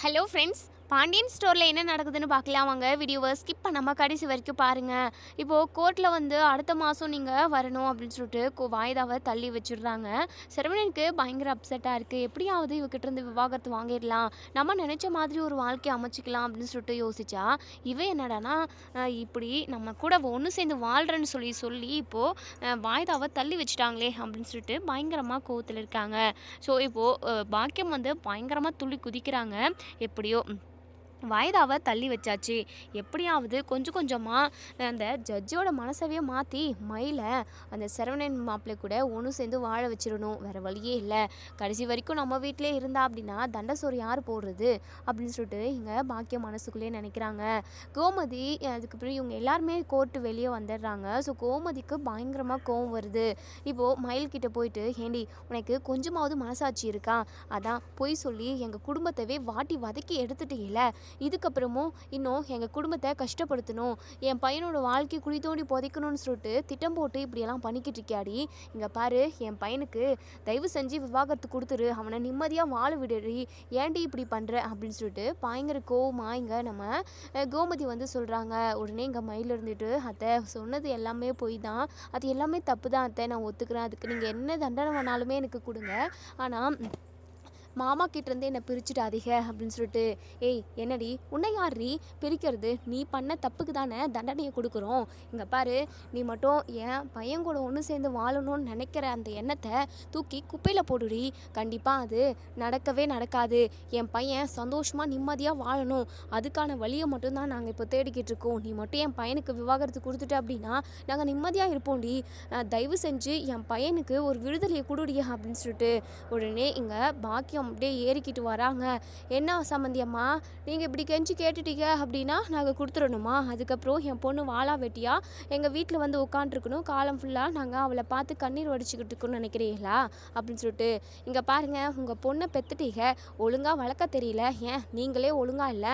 Hello friends, Pandian ஸ்டோரில் என்ன நடக்குதுன்னு பார்க்கலாம் வாங்க. வீடியோவை ஸ்கிப் பண்ணாமல் கடைசி வரைக்கும் பாருங்கள். இப்போது கோர்ட்டில் வந்து அடுத்த மாதம் நீங்கள் வரணும் அப்படின்னு சொல்லிட்டு வாய்தாவை தள்ளி வச்சிடுறாங்க. சரவணனுக்கு பயங்கர அப்செட்டாக இருக்குது. எப்படியாவது இவகிட்ட இருந்து விவாகரத்து வாங்கிடலாம், நம்ம நினச்ச மாதிரி ஒரு வாழ்க்கையை அமைச்சிக்கலாம் அப்படின்னு சொல்லிட்டு யோசிச்சா, இவன் என்னடானா இப்படி நம்ம கூட ஒன்று சேர்ந்து வாழ்கிறேன்னு சொல்லி சொல்லி இப்போது வாய்தாவை தள்ளி வச்சுட்டாங்களே அப்படின்னு சொல்லிட்டு பயங்கரமாக கோவத்தில் இருக்காங்க. ஸோ இப்போது பாக்கியம் வந்து பயங்கரமாக துள்ளி குதிக்கிறாங்க. எப்படியோ வாய்தாவை தள்ளி வச்சாச்சு. எப்படியாவது கொஞ்சம் கொஞ்சமாக அந்த ஜட்ஜோட மனசவே மாற்றி மயிலை அந்த சரவணன் மாப்பிள்ளை கூட ஒன்று சேர்ந்து வாழ வச்சிடணும். வேறு வழியே இல்லை. கடைசி வரைக்கும் நம்ம வீட்டிலே இருந்தா அப்படின்னா தண்டசோறு யார் போடுறது அப்படின்னு சொல்லிட்டு இங்கே பாக்கியம் மனசுக்குள்ளேயே நினைக்கிறாங்க. கோமதி அதுக்கப்புறம் இவங்க எல்லாருமே கோர்ட்டு வெளியே வந்துடுறாங்க. ஸோ கோமதிக்கு பயங்கரமாக கோவம் வருது. இப்போது மயில்கிட்ட போயிட்டு, ஏண்டி உனக்கு கொஞ்சமாவது மனசாட்சி இருக்கா? அதான் பொய் சொல்லி எங்கள் குடும்பத்தவே வாட்டி வதக்கி எடுத்துட்டு இல்லை, இதுக்கப்புறமும் இன்னும் எங்கள் குடும்பத்தை கஷ்டப்படுத்தணும், என் பையனோட வாழ்க்கை குழி தோண்டி புதைக்கணும்னு சொல்லிட்டு திட்டம் போட்டு இப்படியெல்லாம் பண்ணிக்கிட்டு இருக்கியாடி. இங்கே பாரு, என் பையனுக்கு தயவு செஞ்சு விவாகரத்து கொடுத்துரு, அவனை நிம்மதியாக வாழ விடுறி, ஏண்டி இப்படி பண்ணுற அப்படின்னு சொல்லிட்டு பயங்கர கோவமா இங்கே நம்ம கோமதி வந்து சொல்கிறாங்க. உடனே இங்கே மயில் இருந்துட்டு, அத்தை சொன்னது எல்லாமே பொய் தான், அது எல்லாமே தப்பு தான் அத்தை, நான் ஒத்துக்கிறேன், அதுக்கு நீங்கள் என்ன தண்டனை வேணாலுமே எனக்கு கொடுங்க, ஆனால் மாமா கிட்டேருந்து என்னை பிரிச்சுட்டாதீங்க அப்படின்னு சொல்லிட்டு. ஏய் என்னடி, உன்னை யார்ரி பிரிக்கிறது? நீ பண்ண தப்புக்கு தானே தண்டனையை கொடுக்குறோம். இங்கே பாரு, நீ மட்டும் என் பையன் கூட ஒன்று சேர்ந்து வாழணும்னு நினைக்கிற அந்த எண்ணத்தை தூக்கி குப்பையில் போடுடி. கண்டிப்பாக அது நடக்கவே நடக்காது. என் பையன் சந்தோஷமாக நிம்மதியாக வாழணும், அதுக்கான வழியை மட்டும்தான் நாங்கள் இப்போ தேடிக்கிட்டு இருக்கோம். நீ மட்டும் என் பையனுக்கு விவாகரத்து கொடுத்துட்ட அப்படின்னா நாங்கள் நிம்மதியாக இருப்போம்டி. தயவு செஞ்சு என் பையனுக்கு ஒரு விடுதலையை கொடுடி அப்படின்னு சொல்லிட்டு உடனே இங்கே பாக்கியம் அப்படியே ஏறிக்கிட்டு வராங்க. என்ன சம்மந்தியம்மா, நீங்கள் இப்படி கெஞ்சி கேட்டுட்டீங்க அப்படின்னா நாங்கள் கொடுத்துடணுமா? அதுக்கப்புறம் என் பொண்ணு வாழா வெட்டியா எங்கள் வீட்டில் வந்து உட்காண்ட்ருக்கணும், காலம் ஃபுல்லாக நாங்கள் அவளை பார்த்து கண்ணீர் வடிச்சுக்கிட்டு இருக்கோன்னு நினைக்கிறீங்களா அப்படின்னு சொல்லிட்டு. இங்கே பாருங்கள், உங்கள் பொண்ணை பெற்றுட்டீங்க, ஒழுங்காக வளர்க்க தெரியல, ஏன் நீங்களே ஒழுங்காக இல்லை,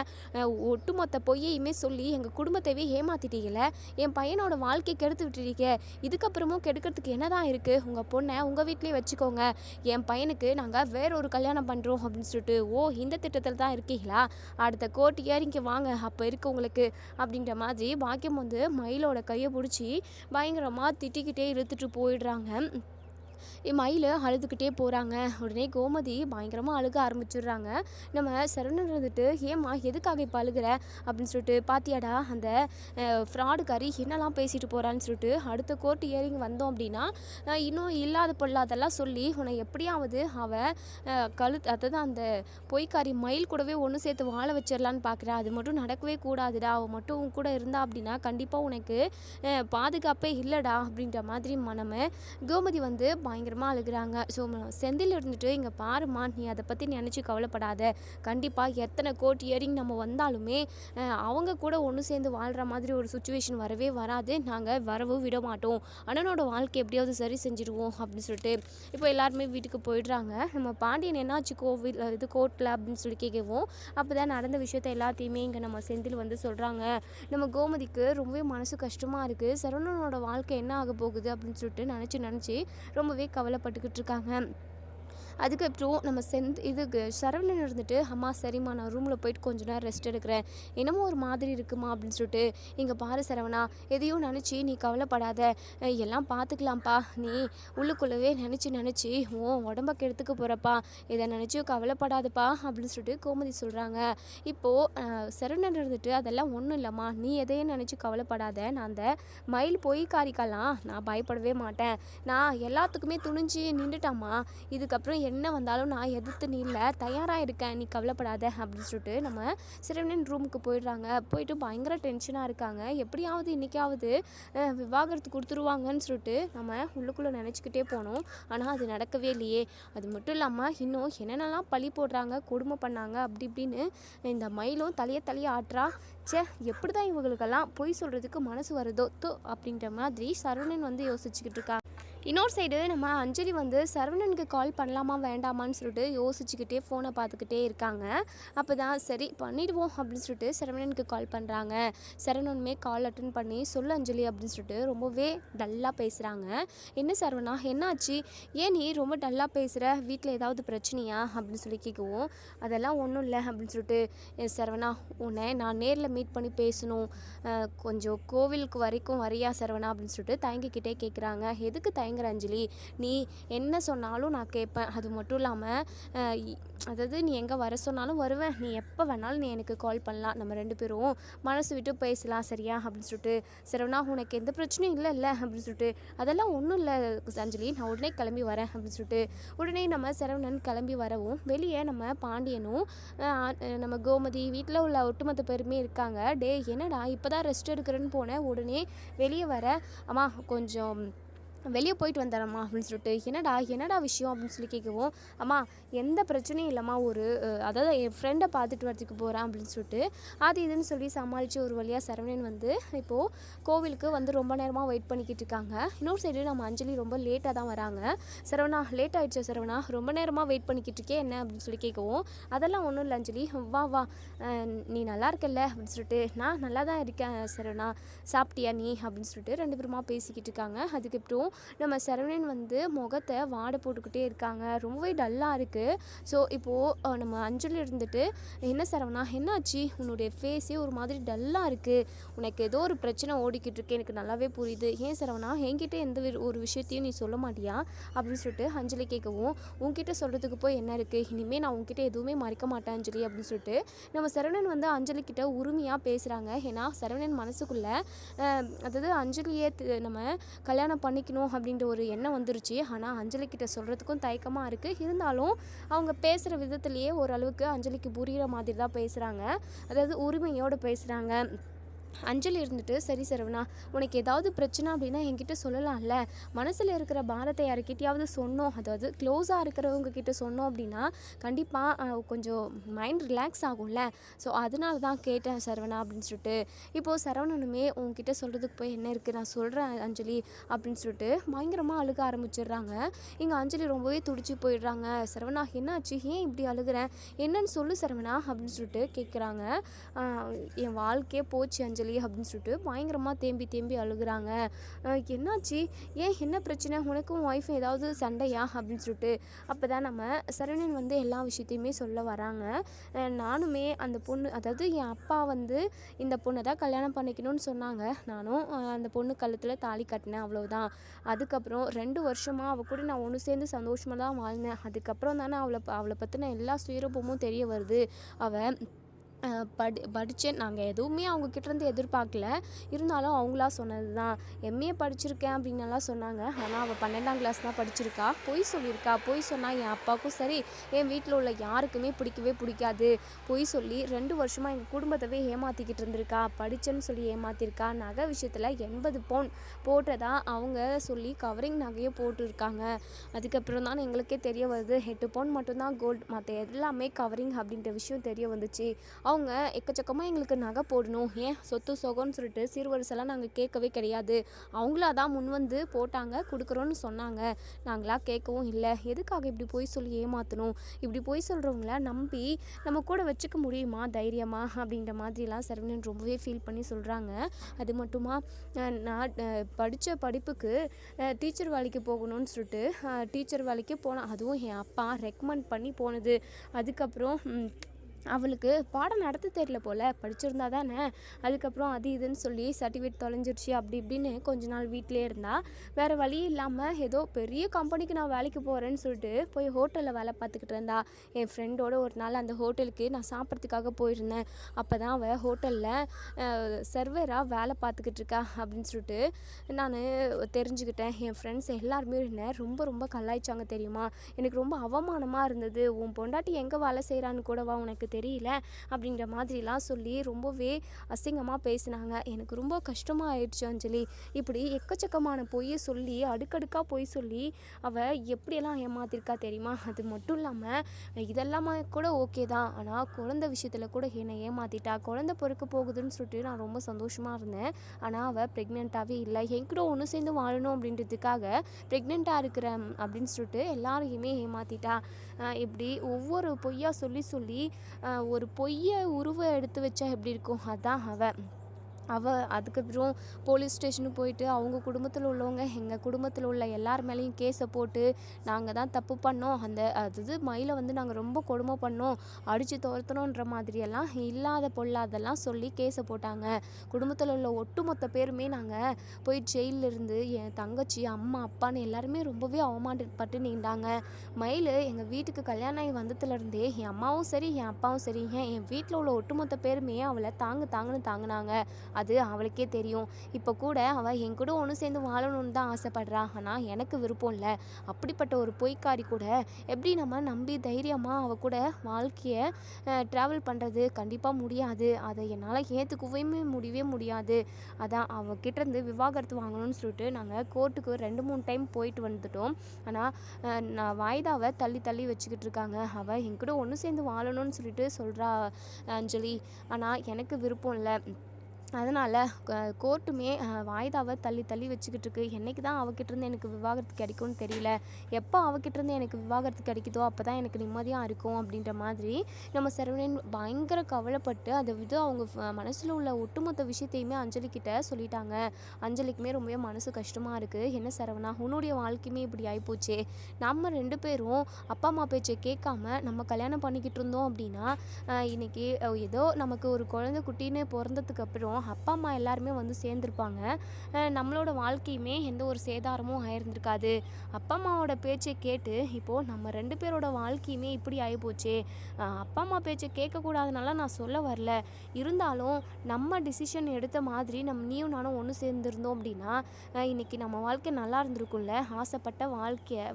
ஒட்டுமொத்த பொய்யையுமே சொல்லி எங்கள் குடும்பத்தையே ஏமாற்றிட்டீங்களே, என் பையனோட வாழ்க்கை கெடுத்து விட்டுட்டீங்க, இதுக்கப்புறமும் கெடுக்கிறதுக்கு என்னதான் இருக்குது? உங்கள் பொண்ணை உங்கள் வீட்லேயே வச்சுக்கோங்க, என் பையனுக்கு நாங்கள் வேற ஒரு கல்யாணம் பண்ணுறோம் அப்படின்னு சொல்லிட்டு. ஓ, இந்த திட்டத்தில் தான் இருக்கீங்களா? அடுத்த கோர்ட் இயரிங்க வாங்க, அப்போ இருக்கு உங்களுக்கு அப்படின்ற மாதிரி பாக்கியம் வந்து மயிலோட கையை பிடிச்சி பயங்கரமாக திட்டிக்கிட்டே இழுத்துட்டு போயிடுறாங்க. மயில் அழுதுகிட்டே போகிறாங்க. உடனே கோமதி பயங்கரமாக அழுக ஆரம்பிச்சிடுறாங்க. நம்ம சரவணன் இருந்துட்டு, ஏம்மா எதுக்காக இப்போ அழுகிற அப்படின்னு சொல்லிட்டு, பாத்தியாடா அந்த ஃப்ராடுக்காரி என்னெல்லாம் பேசிட்டு போகிறான்னு சொல்லிட்டு, அடுத்த கோர்ட் இயரிங் வந்தோம் அப்படின்னா இன்னும் இல்லாத பொல்லாதெல்லாம் சொல்லி உன்னை எப்படியாவது அதாவது அந்த பொய்க்காரி மயில் கூடவே ஒன்று சேர்த்து வாழ வச்சிடலான்னு பார்க்குறேன். அது மட்டும் நடக்கவே கூடாதுடா. அவள் மட்டும் உன் கூட இருந்தா அப்படின்னா கண்டிப்பாக உனக்கு பாதுகாப்பே இல்லைடா அப்படின்ற மாதிரி நம்ம கோமதி வந்து பயங்கரமாக அழுகிறாங்க. ஸோ செந்தில் இருந்துட்டு, இங்கே பாருமா, நீ அதை பற்றி நினச்சி கவலைப்படாத, கண்டிப்பாக எத்தனை கோர்ட் இயரிங் நம்ம வந்தாலுமே அவங்க கூட ஒன்று சேர்ந்து வாழ்கிற மாதிரி ஒரு சுச்சுவேஷன் வரவே வராது, நாங்கள் வரவும் விட மாட்டோம், அண்ணனோட வாழ்க்கை எப்படியாவது சரி செஞ்சுடுவோம் அப்படின்னு சொல்லிட்டு இப்போ எல்லாருமே வீட்டுக்கு போயிடுறாங்க. நம்ம பாண்டியன் என்னாச்சு கோவில் இது கோர்ட்டில் அப்படின்னு சொல்லி கேட்கவும், அப்போ தான் நடந்த விஷயத்த எல்லாத்தையுமே இங்கே நம்ம செந்தில் வந்து சொல்கிறாங்க. நம்ம கோமதிக்கு ரொம்பவே மனசு கஷ்டமாக இருக்குது, சரவணனோட வாழ்க்கை என்ன ஆக போகுது அப்படின்னு சொல்லிட்டு நினச்சி ரொம்பவே கவலைப்பட்டுக்கிட்டு இருக்காங்க. அதுக்கப்புறம் நம்ம இதுக்கு சரவணன் இருந்துட்டு, அம்மா சரிம்மா, நான் ரூமில் போயிட்டு கொஞ்ச நேரம் ரெஸ்ட் எடுக்கிறேன், என்னமோ ஒரு மாதிரி இருக்குமா அப்படின்னு சொல்லிட்டு. இங்கே பாரு சரவணா, எதையும் நினச்சி நீ கவலைப்படாத, எல்லாம் பார்த்துக்கலாம்ப்பா, நீ உள்ளுக்குள்ளவே நினச்சி உடம்ப கெடுத்துக்க போகிறப்பா, இதை நினச்சியும் கவலைப்படாதப்பா அப்படின்னு சொல்லிட்டு கோமதி சொல்கிறாங்க. இப்போது சரவணன் இருந்துட்டு, அதெல்லாம் ஒன்றும் இல்லைம்மா, நீ எதையும் நினச்சி கவலைப்படாத, நான் அந்த மயில் பொய்க்காரிக்கெல்லாம் நான் பயப்படவே மாட்டேன், நான் எல்லாத்துக்குமே துணிஞ்சு நின்றுட்டாம்மா, இதுக்கப்புறம் என்ன வந்தாலும் நான் எதிர்த்து நில்ல தயாராக இருக்கேன், நீ கவலைப்படாத அப்படின்னு சொல்லிட்டு நம்ம சரவணன் ரூமுக்கு போயிடுறாங்க. போயிட்டு பயங்கர டென்ஷனாக இருக்காங்க. எப்படியாவது இன்றைக்காவது விவாகரத்து கொடுத்துருவாங்கன்னு சொல்லிட்டு நம்ம உள்ளுக்குள்ளே நினச்சிக்கிட்டே போனோம். ஆனால் அது நடக்கவே இல்லையே. அது மட்டும் இல்லாமல் இன்னும் என்னென்னலாம் பழி போடுறாங்க, கொடுமை பண்ணாங்க அப்படி இப்படின்னு இந்த மயிலும் தலையை ஆட்டுறா. எப்படி தான் இவங்களுக்கெல்லாம் பொய் சொல்கிறதுக்கு மனசு வருதோ அப்படின்ற மாதிரி சரவணன் வந்து யோசிச்சுக்கிட்டு இருக்காங்க. இன்னொரு சைடு நம்ம அஞ்சலி வந்து சரவணனுக்கு கால் பண்ணலாமா வேண்டாமான்னு சொல்லிட்டு யோசிச்சுக்கிட்டே ஃபோனை பார்த்துக்கிட்டே இருக்காங்க. அப்போ தான் சரி பண்ணிடுவோம் அப்படின்னு சொல்லிட்டு சரவணனுக்கு கால் பண்ணுறாங்க. சரவணனுமே கால் அட்டன் பண்ணி சொல்லு அஞ்சலி அப்படின்னு சொல்லிட்டு ரொம்பவே டல்லாக பேசுகிறாங்க. என்ன சரவணா என்னாச்சு, ஏன் நீ ரொம்ப டல்லாக பேசுகிற, வீட்டில் ஏதாவது பிரச்சனையா அப்படின்னு சொல்லி கேட்கவும், அதெல்லாம் ஒன்றும் இல்லை அப்படின்னு சொல்லிட்டு, சரவணா உன்னை நான் நேரில் மீட் பண்ணி பேசணும், கொஞ்சம் கோவிலுக்கு வரைக்கும் வரியா சரவணா அப்படின்னு சொல்லிட்டு தயங்கிக்கிட்டே கேட்குறாங்க. எதுக்கு தயங்குற அஞ்சலி, நீ என்ன சொன்னாலும் நான் கேட்பேன், அது மட்டும் இல்லாமல் அதாவது நீ எங்கே வர சொன்னாலும் வருவேன், நீ எப்போ வேணாலும் நீ எனக்கு கால் பண்ணலாம், நம்ம 2 பேரும் மனசு விட்டு பேசலாம் சரியா அப்படின்னு சொல்லிட்டு, சரவணா உனக்கு எந்த பிரச்சனையும் இல்லை அப்படின்னு சொல்லிட்டு, அதெல்லாம் ஒன்றும் இல்லை அஞ்சலி, நான் உடனே கிளம்பி வரேன் அப்படின்னு சொல்லிட்டு உடனே நம்ம சரவணன் கிளம்பி வரவும் வெளியே நம்ம பாண்டியனும் நம்ம கோமதி வீட்டில் உள்ள ஒட்டுமொத்த பேருமே இருக்காங்க. டே என்னடா இப்போ தான் ரெஸ்ட் எடுக்கிறேன்னு போனேன், உடனே வெளியே வர, அம்மா கொஞ்சம் வெளியே போயிட்டு வந்துடுறேம்மா அப்படின்னு சொல்லிட்டு, என்னடா விஷயம் அப்படின்னு சொல்லி கேட்கவும், அம்மா எந்த பிரச்சனையும் இல்லைம்மா, ஒரு அதாவது என் ஃப்ரெண்டை பார்த்துட்டு வரதுக்கு போகிறேன் அப்படின்னு சொல்லிட்டு அது இதுன்னு சொல்லி சமாளித்து ஒரு வழியாக சரவணன் வந்து இப்போது கோவிலுக்கு வந்து ரொம்ப நேரமாக வெயிட் பண்ணிக்கிட்டு இருக்காங்க. இன்னொரு சைடு நம்ம அஞ்சலி ரொம்ப லேட்டாக தான் வராங்க. சரவணா லேட் ஆகிடுச்சு சரவணா, ரொம்ப நேரமாக வெயிட் பண்ணிக்கிட்டு இருக்கே என்ன அப்படின்னு சொல்லி கேட்கவும், அதெல்லாம் ஒன்றும் இல்லை அஞ்சலி, வா நீ நல்லா இருக்கல்ல அப்படின்னு சொல்லிட்டு, நான் நல்லா தான் இருக்கேன் சரவணா, சாப்பிட்டியா நீ அப்படின்னு சொல்லிட்டு 2 பேருமா பேசிக்கிட்டு இருக்காங்க. அதுக்கப்புறம் நம்ம சரவணன் வந்து முகத்தை வாடை போட்டுக்கிட்டே இருக்காங்க, ரொம்பவே டல்லாக இருக்குது. ஸோ இப்போது நம்ம அஞ்சலி இருந்துட்டு, என்ன சரவணா என்னாச்சு, உன்னுடைய ஃபேஸே ஒரு மாதிரி டல்லாக இருக்குது, உனக்கு ஏதோ ஒரு பிரச்சனை ஓடிக்கிட்டு இருக்கு, எனக்கு நல்லாவே புரியுது, ஏன் சரவணா என்கிட்ட எந்த ஒரு விஷயத்தையும் நீ சொல்ல மாட்டியா அப்படின்னு சொல்லிட்டு அஞ்சலி கேட்கவும், உன்கிட்ட சொல்கிறதுக்கு போய் என்ன இருக்குது, இனிமேல் நான் உன்கிட்ட எதுவுமே மறைக்க மாட்டேன் அஞ்சலி அப்படின்னு சொல்லிட்டு நம்ம சரவணன் வந்து அஞ்சலி கிட்ட உரிமையாக பேசுகிறாங்க. ஏன்னா சரவணன் மனசுக்குள்ளே அதாவது அஞ்சலியே நம்ம கல்யாணம் பண்ணிக்கணும் அப்படின்ற ஒரு எண்ணம் வந்துருச்சு. ஆனால் அஞ்சலி கிட்ட சொல்கிறதுக்கும் தயக்கமாக இருக்குது. இருந்தாலும் அவங்க பேசுகிற விதத்துலேயே ஓரளவுக்கு அஞ்சலிக்கு புரிகிற மாதிரி தான் பேசுகிறாங்க, அதாவது உரிமையோடு பேசுகிறாங்க. அஞ்சலி இருந்துட்டு, சரி சரவணா உனக்கு ஏதாவது பிரச்சனை அப்படின்னா என்கிட்ட சொல்லலாம்ல, மனசில் இருக்கிற பாரத்தை யாருக்கிட்டையாவது சொன்னோம், அதாவது க்ளோஸாக இருக்கிறவங்க கிட்ட சொன்னோம் அப்படின்னா கண்டிப்பாக கொஞ்சம் மைண்ட் ரிலாக்ஸ் ஆகும்ல, ஸோ அதனால தான் கேட்டேன் சரவணா அப்படின்னு சொல்லிட்டு, இப்போது சரவணனுமே உங்ககிட்ட சொல்கிறதுக்கு போய் என்ன இருக்குது, நான் சொல்கிறேன் அஞ்சலி அப்படின்னு சொல்லிட்டு பயங்கரமாக அழுக ஆரம்பிச்சிடுறாங்க. இங்கே அஞ்சலி ரொம்பவே துடிச்சு போயிடுறாங்க. சரவணா என்னாச்சு, ஏன் இப்படி அழுகிறேன், என்னன்னு சொல்லு சரவணா அப்படின்னு சொல்லிட்டு கேட்குறாங்க. என் வாழ்க்கையே போச்சு அஞ்சலி அப்படின்னு சொல்லிட்டு பயங்கரமாக தேம்பி அழுகுறாங்க. என்னாச்சு, ஏன் என்ன பிரச்சனை, உனக்கும் ஒய்ஃபும் ஏதாவது சண்டையா அப்படின்னு சொல்லிட்டு, அப்போ தான் நம்ம சரவணன் வந்து எல்லா விஷயத்தையுமே சொல்ல வராங்க. நானுமே அந்த பொண்ணு, அதாவது என் அப்பா வந்து இந்த பொண்ணை தான் கல்யாணம் பண்ணிக்கணும்னு சொன்னாங்க, நானும் அந்த பொண்ணு கழுத்தில் தாலி கட்டினேன், அவ்வளோதான். அதுக்கப்புறம் 2 வருஷமாக அவள் கூட நான் ஒன்று சேர்ந்து சந்தோஷமாக தான் வாழ்ந்தேன். அதுக்கப்புறம் தானே அவளை பற்றின எல்லா சுயரூபமும் தெரிய வருது. அவள் படித்தேன், நாங்கள் எதுவுமே அவங்கக்கிட்டேருந்து எதிர்பார்க்கல, இருந்தாலும் அவங்களா சொன்னது தான், எம்ஏ படிச்சிருக்கேன் அப்படின்னலாம் சொன்னாங்க. ஆனால் அவள் 12ஆம் கிளாஸ் தான் படிச்சிருக்கா, பொய் சொல்லியிருக்கா. பொய் சொன்னால் என் அப்பாவுக்கும் சரி என் வீட்டில் உள்ள யாருக்குமே பிடிக்காது. பொய் சொல்லி 2 வருஷமாக எங்கள் குடும்பத்தவே ஏமாற்றிக்கிட்டு இருந்திருக்கா, படித்தேன்னு சொல்லி ஏமாற்றிருக்கா. நகை விஷயத்தில் 80 பவுன் போட்டதா அவங்க சொல்லி கவரிங் நகையை போட்டுருக்காங்க. அதுக்கப்புறம் தான் எங்களுக்கே தெரிய வருது 8 பவுன் மட்டும்தான் கோல்டு, மற்ற எல்லாமே கவரிங் அப்படின்ற விஷயம் தெரிய வந்துச்சு. அவங்க எக்கச்சக்கமாக எங்களுக்கு நகை போடணும், ஏன் சொத்து சொகம்னு சொல்லிட்டு சீர்வரிசெல்லாம் நாங்கள் கேட்கவே கிடையாது, அவங்களா தான் முன் வந்து போட்டாங்க, கொடுக்குறோன்னு சொன்னாங்க, நாங்களா கேட்கவும் இல்லை. எதுக்காக இப்படி போய் சொல்லி ஏமாற்றணும், இப்படி போய் சொல்கிறவங்கள நம்பி நம்ம கூட வச்சுக்க முடியுமா தைரியமாக அப்படின்ற மாதிரிலாம் சரவணன் ரொம்பவே ஃபீல் பண்ணி சொல்கிறாங்க. அது மட்டுமா, நான் படித்த படிப்புக்கு டீச்சர் வேலைக்கு போகணும்னு சொல்லிட்டு டீச்சர் வேலைக்கு போனேன், அதுவும் என் அப்பா ரெக்கமெண்ட் பண்ணி போனது. அதுக்கப்புறம் அவளுக்கு பாடம் நடத்த தெரியல போல், படிச்சிருந்தா தானே. அதுக்கப்புறம் அது இதுன்னு சொல்லி சர்டிஃபிகேட் தொலைஞ்சிருச்சு அப்படி இப்படின்னு கொஞ்ச நாள் வீட்டிலே இருந்தா. வேறு வழி இல்லாமல் ஏதோ பெரிய கம்பெனிக்கு நான் வேலைக்கு போகிறேன்னு சொல்லிட்டு போய் ஹோட்டலில் வேலை பார்த்துக்கிட்டு இருந்தா. என் ஃப்ரெண்டோட ஒரு நாள் அந்த ஹோட்டலுக்கு நான் சாப்பிட்றதுக்காக போயிருந்தேன். அப்போ தான் அவள் ஹோட்டலில் சர்வராக வேலை பார்த்துக்கிட்டு இருக்கா அப்படின்னு சொல்லிட்டு நான் தெரிஞ்சுக்கிட்டேன். என் ஃப்ரெண்ட்ஸ் எல்லாருமே என்ன ரொம்ப கலாய்ச்சாங்க தெரியுமா, எனக்கு ரொம்ப அவமானமாக இருந்தது. உன் பொண்டாட்டி எங்கே வேலை செய்கிறான்னு கூடவா உனக்கு தெரியல அப்படிங்கிற மாதிரிலாம் சொல்லி ரொம்பவே அசிங்கமாக பேசினாங்க. எனக்கு ரொம்ப கஷ்டமாக ஆயிடுச்சு அஞ்சலி. இப்படி எக்கச்சக்கமான பொய்யை சொல்லி அடுக்கடுக்காக பொய் சொல்லி அவள் எப்படியெல்லாம் ஏமாத்திருக்கா தெரியுமா? அது மட்டும் இல்லாமல் இதெல்லாமே கூட ஓகே தான், ஆனால் குழந்தை விஷயத்தில் கூட என்னை ஏமாத்திட்டா. குழந்தை பிறக்க போகுதுன்னு சொல்லிட்டு நான் ரொம்ப சந்தோஷமாக இருந்தேன். ஆனால் அவள் ப்ரெக்னெண்ட்டாகவே இல்லை. என் கூட ஒன்று சேர்ந்து வாழணும் அப்படின்றதுக்காக ப்ரெக்னெண்ட்டாக இருக்கிறேன் அப்படின்னு சொல்லிட்டு எல்லாரையுமே ஏமாத்திட்டா. இப்படி ஒவ்வொரு பொய்யா சொல்லி சொல்லி ஒரு பொய்யை எடுத்து வச்சா எப்படி இருக்கும், அதான் அதுக்கப்புறம் போலீஸ் ஸ்டேஷனுக்கு போயிட்டு அவங்க குடும்பத்தில் உள்ளவங்க எங்கள் குடும்பத்தில் உள்ள எல்லார் மேலேயும் கேஸை போட்டு நாங்கள் தான் தப்பு பண்ணோம், அது மயிலை வந்து நாங்கள் ரொம்ப கொடுமை பண்ணோம், அடித்து துரத்தணுன்ற மாதிரியெல்லாம் இல்லாத பொல்லாதெல்லாம் சொல்லி கேஸை போட்டாங்க. குடும்பத்தில் உள்ள ஒட்டுமொத்த பேருமே நாங்கள் போய் ஜெயிலில் இருந்து என் தங்கச்சி அம்மா அப்பான்னு எல்லாருமே ரொம்பவே அவமானப்பட்டு நீண்டாங்க. மயில் எங்கள் வீட்டுக்கு கல்யாணம் ஆகி வந்ததுலேருந்தே என் அம்மாவும் சரி என் அப்பாவும் சரி என் வீட்டில் உள்ள ஒட்டுமொத்த பேருமே அவளை தாங்குன்னு தாங்கினாங்க. அது அவளுக்கே தெரியும். இப்போ கூட அவள் என் கூட ஒன்று சேர்ந்து வாழணும்னு தான் ஆசைப்படுறா. ஆனால் எனக்கு விருப்பம் இல்லை. அப்படிப்பட்ட ஒரு பொய்க்காரி கூட எப்படி நம்ம நம்பி தைரியமாக அவள் கூட வாழ்க்கையை ட்ராவல் பண்ணுறது கண்டிப்பாக முடியாது. அதை என்னால் ஏற்றுக்கவே முடியாது. அதான் அவகிட்டேருந்து விவாகரத்து வாங்கணும்னு சொல்லிட்டு நாங்கள் கோர்ட்டுக்கு 2-3 டைம் போயிட்டு வந்துட்டோம். ஆனால் நான் வாய்தாவை தள்ளி வச்சுக்கிட்டு இருக்காங்க. அவள் என் கூட ஒன்று சேர்ந்து வாழணும்னு சொல்லிட்டு சொல்கிறா அஞ்சலி. ஆனால் எனக்கு விருப்பம் இல்லை. அதனால் கோர்ட்டுமே வாய்தாவை தள்ளி வச்சுக்கிட்டு இருக்கு. என்றைக்கு தான் அவகிட்டேருந்து எனக்கு விவாகரத்து கிடைக்கும்னு தெரியல. எப்போ அவகிட்டேருந்து எனக்கு விவாகரத்து கிடைக்குதோ அப்போ தான் எனக்கு நிம்மதியாக இருக்கும் அப்படின்ற மாதிரி நம்ம சரவணன் பயங்கர கவலைப்பட்டு அதை அவங்க மனசில் உள்ள ஒட்டுமொத்த விஷயத்தையுமே அஞ்சலிக்கிட்ட சொல்லிட்டாங்க. அஞ்சலிக்குமே ரொம்பவே மனசு கஷ்டமாக இருக்குது. என்ன சரவணா, உன்னுடைய வாழ்க்கையுமே இப்படி ஆகிப்போச்சே. நம்ம 2 பேரும் அப்பா அம்மா பேச்சை கேட்காம நம்ம கல்யாணம் பண்ணிக்கிட்டு இருந்தோம் அப்படின்னா இன்றைக்கி ஏதோ நமக்கு ஒரு குழந்தை குட்டின்னு பிறந்ததுக்கப்புறம் அப்பா அம்மா எல்லாருமே வந்து சேர்ந்துருப்பாங்க. நம்மளோட வாழ்க்கையுமே எந்த ஒரு சேதாரமும் ஆயிருந்திருக்காது. அப்பா அம்மாவோட பேச்சை கேட்டு இப்போது நம்ம 2 பேரோட வாழ்க்கையுமே இப்படி ஆகிப்போச்சே. அப்பா அம்மா பேச்சை கேட்கக்கூடாதுனால நான் சொல்ல வரல. இருந்தாலும் நம்ம டிசிஷன் எடுத்த மாதிரி நீயும் நானும் ஒன்று சேர்ந்துருந்தோம் அப்படின்னா இன்றைக்கி நம்ம வாழ்க்கை நல்லா இருந்திருக்கும்ல. ஆசைப்பட்ட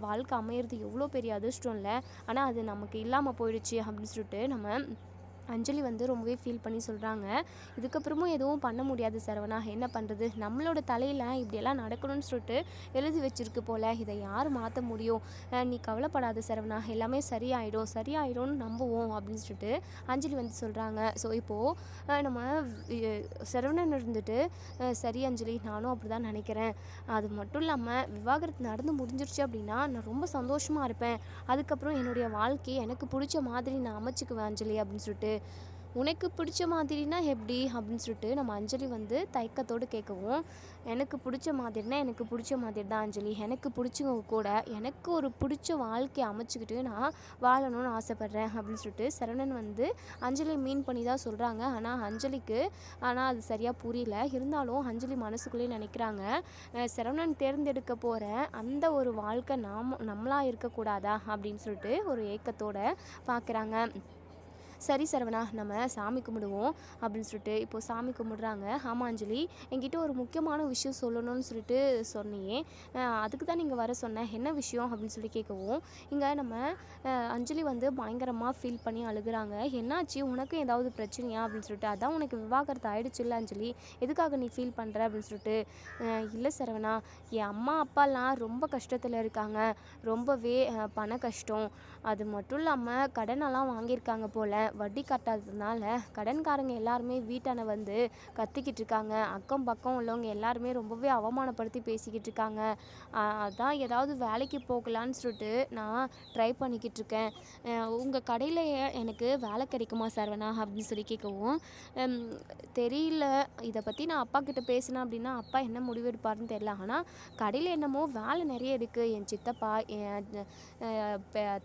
வாழ்க்கை அமையிறது எவ்வளோ பெரிய அதிர்ஷ்டம் இல்லை. ஆனால் அது நமக்கு இல்லாமல் போயிடுச்சு அப்படின்னு சொல்லிட்டு நம்ம அஞ்சலி வந்து ரொம்பவே ஃபீல் பண்ணி சொல்கிறாங்க. இதுக்கப்புறமும் எதுவும் பண்ண முடியாது சரவணா, என்ன பண்ணுறது, நம்மளோட தலையில் இப்படியெல்லாம் நடக்கணும்னு சொல்லிட்டு எழுதி வச்சிருக்கு போல், இதை யார் மாற்ற முடியும். நீ கவலைப்படாத சரவணா, எல்லாமே சரியாயிடும்னு நம்புவோம் அப்படின்னு சொல்லிட்டு அஞ்சலி வந்து சொல்கிறாங்க. ஸோ இப்போது நம்ம சரவணன் இருந்துட்டு சரி அஞ்சலி, நானும் அப்படி தான் நினைக்கிறேன். அது மட்டும் இல்லாமல் விவாகரத்து நடந்து முடிஞ்சிருச்சு அப்படின்னா நான் ரொம்ப சந்தோஷமாக இருப்பேன். அதுக்கப்புறம் என்னுடைய வாழ்க்கையை எனக்கு பிடிச்ச மாதிரி நான் அமைச்சிக்குவேன் அஞ்சலி அப்படின்னு சொல்லிட்டு. உனக்கு பிடிச்ச மாதிரினா எப்படி அப்படின்னு சொல்லிட்டு நம்ம அஞ்சலி வந்து தயக்கத்தோடு கேட்கவும், எனக்கு பிடிச்ச மாதிரினா எனக்கு பிடிச்ச மாதிரி தான் அஞ்சலி. எனக்கு பிடிச்சவங்க கூட எனக்கு ஒரு பிடிச்ச வாழ்க்கையை அமைச்சிக்கிட்டு நான் வாழணும்னு ஆசைப்பட்றேன் அப்படின்னு சொல்லிட்டு சரவணன் வந்து அஞ்சலி மீன் பண்ணி தான் சொல்கிறாங்க. ஆனால் அது சரியாக புரியல. இருந்தாலும் அஞ்சலி மனசுக்குள்ளேயே நினைக்கிறாங்க, சரவணன் தேர்ந்தெடுக்க போகிற அந்த ஒரு வாழ்க்கை நம்மளாக இருக்கக்கூடாதா அப்படின்னு சொல்லிட்டு ஒரு ஏக்கத்தோடு பார்க்குறாங்க. சரி சரவணா, நம்ம சாமி கும்பிடுவோம் அப்படின்னு சொல்லிட்டு இப்போது சாமி கும்பிடுறாங்க. ஆமாம் அஞ்சலி, என்கிட்ட ஒரு முக்கியமான விஷயம் சொல்லணும்னு சொல்லிட்டு சொன்னியே, அதுக்கு தான் நீங்கள் வர சொன்னேன், என்ன விஷயம் அப்படின்னு சொல்லி கேட்கவும், இங்கே நம்ம அஞ்சலி வந்து பயங்கரமாக ஃபீல் பண்ணி அழுகுறாங்க. என்னாச்சு, உனக்கும் ஏதாவது பிரச்சனையா அப்படின்னு சொல்லிட்டு. அதான் உனக்கு விவாகரத்து ஆகிடுச்சு இல்லை அஞ்சலி, எதுக்காக நீ ஃபீல் பண்ணுற அப்படின்னு சொல்லிட்டு. இல்லை சரவணா, என் அம்மா அப்பாலாம் ரொம்ப கஷ்டத்தில் இருக்காங்க, ரொம்பவே பண கஷ்டம். அது மட்டும் இல்லாமல் கடனெல்லாம் வாங்கியிருக்காங்க போல். வட்டி கட்டாததுனால கடன்காரங்க எல்லாருமே வீட்டான வந்து கத்திக்கிட்டு இருக்காங்க. அக்கம் பக்கம் உள்ளவங்க எல்லாருமே ரொம்பவே அவமானப்படுத்தி பேசிக்கிட்டு இருக்காங்க. அதான் ஏதாவது வேலைக்கு போகலான்னு சொல்லிட்டு நான் ட்ரை பண்ணிக்கிட்டு இருக்கேன். உங்கள் கடையில் எனக்கு வேலை கிடைக்குமா சரவணா அப்படின்னு சொல்லி கேட்கவும், தெரியல, இதை பற்றி நான் அப்பா கிட்ட பேசினேன் அப்படின்னா அப்பா என்ன முடிவு எடுப்பாருன்னு தெரியல. ஆனால் கடையில் என்னமோ வேலை நிறைய இருக்குது. என் சித்தப்பா என்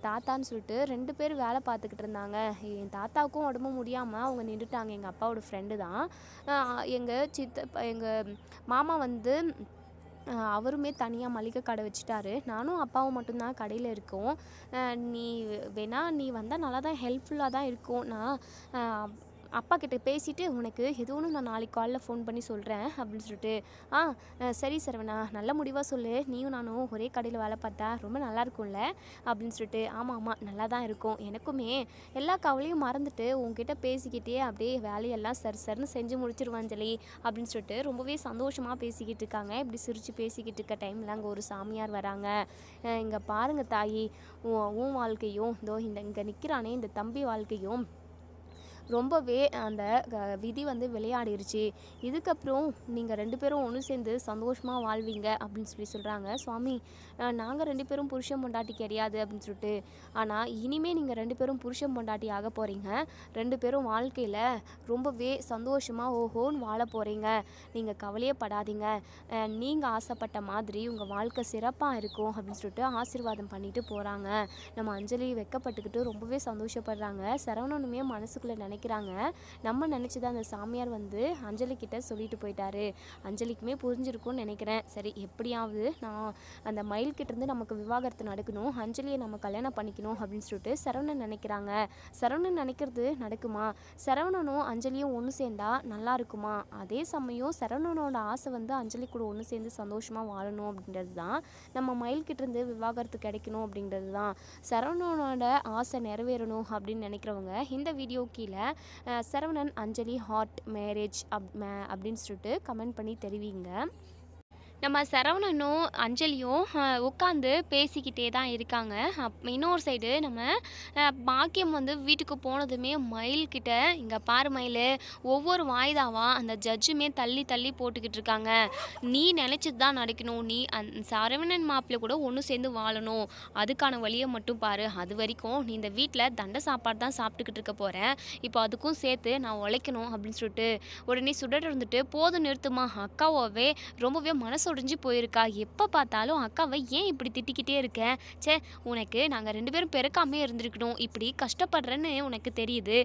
தாத்தான்னு சொல்லிட்டு 2 பேர் வேலை பார்த்துக்கிட்டு இருந்தாங்க. என் தாத்தாவுக்கும் உடம்பு முடியாமல் அவங்க நின்றுட்டாங்க. எங்கள் அப்பாவோட ஃப்ரெண்டு தான். எங்கள் மாமா வந்து அவருமே தனியாக மளிகை கடை வச்சுட்டாரு. நானும் அப்பாவும் மட்டும்தான் கடையில் இருக்கோம். நீ வந்தால் நல்லா தான் ஹெல்ப்ஃபுல்லாக தான் இருக்கும். நான் அப்பா கிட்ட பேசிட்டு உனக்கு எதுவும் நான் நாளைக்கு காலைல ஃபோன் பண்ணி சொல்கிறேன் அப்படின்னு சொல்லிட்டு, ஆ சரி சரவணா, நல்ல முடிவாக சொல்லு, நீயும் நானும் ஒரே கடையில் வேலை பார்த்தா ரொம்ப நல்லா இருக்கும்ல அப்படின்னு சொல்லிட்டு, ஆமாம் ஆமாம் நல்லா தான் இருக்கும், எனக்குமே எல்லா கவலையும் மறந்துட்டு உன்கிட்ட பேசிக்கிட்டே அப்படியே வேலையெல்லாம் சர்னு செஞ்சு முடிச்சிருவேன் அஞ்சலி அப்படின்னு சொல்லிட்டு ரொம்பவே சந்தோஷமாக பேசிக்கிட்டு இருக்காங்க. இப்படி சிரித்து பேசிக்கிட்டு இருக்க டைமில் அங்கே ஒரு சாமியார் வராங்க. இங்கே பாருங்க தாயி, உன் வாழ்க்கையும் இதோ இங்கே நிற்கிறானே இந்த தம்பி வாழ்க்கையும் ரொம்பவே அந்த விதி வந்து விளையாடிருச்சு. இதுக்கப்புறம் நீங்கள் 2 பேரும் ஒன்று சேர்ந்து சந்தோஷமாக வாழ்வீங்க அப்படின்னு சொல்கிறாங்க. சுவாமி, நாங்கள் 2 பேரும் புருஷன் பொண்டாட்டி கிடையாது அப்படின்னு சொல்லிட்டு, ஆனால் இனிமேல் நீங்கள் 2 பேரும் புருஷன் பொண்டாட்டி ஆக போகிறீங்க. 2 பேரும் வாழ்க்கையில் ரொம்பவே சந்தோஷமாக ஓஹோன்னு வாழ போகிறீங்க. நீங்கள் கவலையே படாதீங்க. நீங்கள் ஆசைப்பட்ட மாதிரி உங்கள் வாழ்க்கை சிறப்பாக இருக்கும் அப்படின்னு சொல்லிட்டு ஆசீர்வாதம் பண்ணிட்டு போகிறாங்க. நம்ம அஞ்சலி வெக்கப்பட்டுக்கிட்டு ரொம்பவே சந்தோஷப்படுறாங்க. சரவணனுமே மனசுக்குள்ளே நினைக்கிறாங்க, நம்ம நினச்சதை அந்த சாமியார் வந்து அஞ்சலி கிட்ட சொல்லிட்டு போயிட்டாரு. அஞ்சலிக்குமே புரிஞ்சிருக்கும்னு நினைக்கிறேன். சரி, எப்படியாவது நான் அந்த மயில்கிட்டேருந்து நமக்கு விவாகரத்து நடக்கணும், அஞ்சலியை நம்ம கல்யாணம் பண்ணிக்கணும் அப்படின்னு சொல்லிட்டு சரவணன் நினைக்கிறாங்க. சரவணன் நினைக்கிறது நடக்குமா? சரவணனும் அஞ்சலியும் ஒன்று சேர்ந்தா நல்லா இருக்குமா? அதே சமயம் சரவணனோட ஆசை வந்து அஞ்சலி கூட ஒன்று சேர்ந்து சந்தோஷமாக வாழணும் அப்படின்றது தான், நம்ம மயில்கிட்டேருந்து விவாகரத்து கிடைக்கணும் அப்படின்றது தான். சரவணனோட ஆசை நிறைவேறணும் அப்படின்னு நினைக்கிறவங்க இந்த வீடியோ கீழே சரவணன் அஞ்சலி ஹாட் மேரேஜ் அப்படின்னு சொல்லிட்டு கமெண்ட் பண்ணி தெரிவிங்க. நம்ம சரவணனும் அஞ்சலியும் உட்காந்து பேசிக்கிட்டே தான் இருக்காங்க. இன்னொரு சைடு நம்ம பாக்கியம் வந்து வீட்டுக்கு போனதுமே மயில்கிட்ட, இங்கே பாரு மயில், ஒவ்வொரு வாய்தாவாக அந்த ஜட்ஜுமே தள்ளி தள்ளி போட்டுக்கிட்டு இருக்காங்க. நீ நினச்சது தான் நடக்கணும், நீ சரவணன் மாப்பிள்ளை கூட ஒன்று சேர்ந்து வாழணும், அதுக்கான வழியை மட்டும் பாரு. அது வரைக்கும் நீ இந்த வீட்டில் தண்டை சாப்பாடு தான் சாப்பிட்டுக்கிட்டு இருக்க போகிறேன், இப்போ அதுக்கும் சேர்த்து நான் உழைக்கணும் அப்படின்னு சொல்லிட்டு உடனே சுடர் இருந்துட்டு, போதும் நிறுத்துமா, அக்காவே ரொம்பவே மனசு உடைஞ்சு போயிருக்கா, எப்போ பார்த்தாலும் அக்காவை ஏன் இப்படி திட்டிக்கிட்டே இருக்கேன், சே உனக்கு நாங்கள் 2 பேரும் பிறக்காமே இருந்திருக்கணும், இப்படி கஷ்டப்படுறேன்னு உனக்கு தெரியுது,